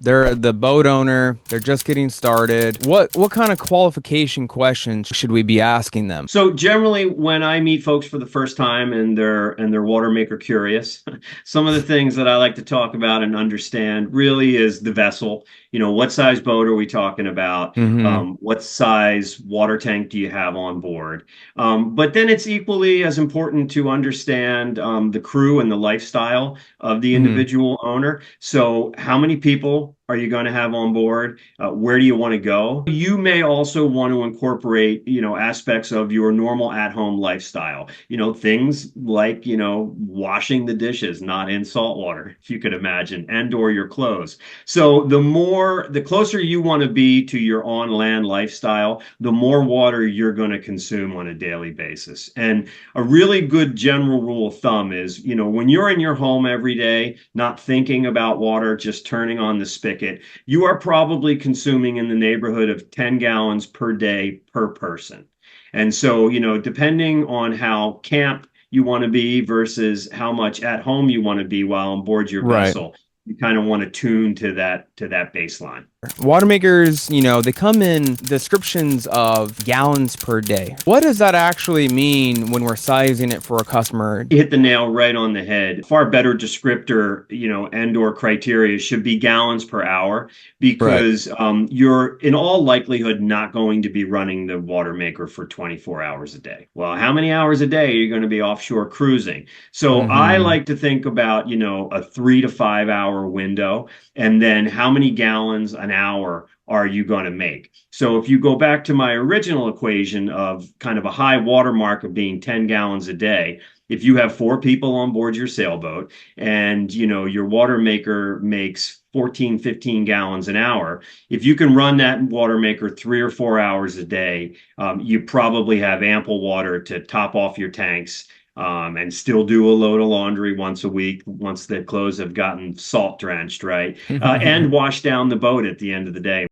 They're the boat owner, they're just getting started. What kind of qualification questions should we be asking them? So generally, when I meet folks for the first time and they're water maker curious, some of the things that I like to talk about and understand really is the vessel. What size boat are we talking about? Mm-hmm. What size water tank do you have on board? But then it's equally as important to understand the crew and the lifestyle of the Mm-hmm. individual owner. So, how many people are you going to have on board? Where do you want to go? You may also want to incorporate, aspects of your normal at-home lifestyle. Things like, washing the dishes, not in salt water, if you could imagine, and or your clothes. So the closer you want to be to your on-land lifestyle, the more water you're going to consume on a daily basis. And a really good general rule of thumb is, when you're in your home every day, not thinking about water, just turning on the spigot, you are probably consuming in the neighborhood of 10 gallons per day per person. And so, depending on how camp you want to be versus how much at home you want to be while on board your Right. vessel, you kind of want to tune to that baseline. Water makers, they come in descriptions of gallons per day. What does that actually mean when we're sizing it for a customer? You hit the nail right on the head. Far better descriptor, and or criteria should be gallons per hour Right. because you're in all likelihood not going to be running the water maker for 24 hours a day. Well, how many hours a day are you going to be offshore cruising? So I Mm-hmm. like to think about, a 3 to 5 hour window, and then how many gallons an hour are you going to make? So if you go back to my original equation of kind of a high watermark of being 10 gallons a day, if you have four people on board your sailboat and your water maker makes 14, 15 gallons an hour, if you can run that water maker 3 or 4 hours a day, you probably have ample water to top off your tanks, and still do a load of laundry once a week once the clothes have gotten salt drenched, right? And wash down the boat at the end of the day.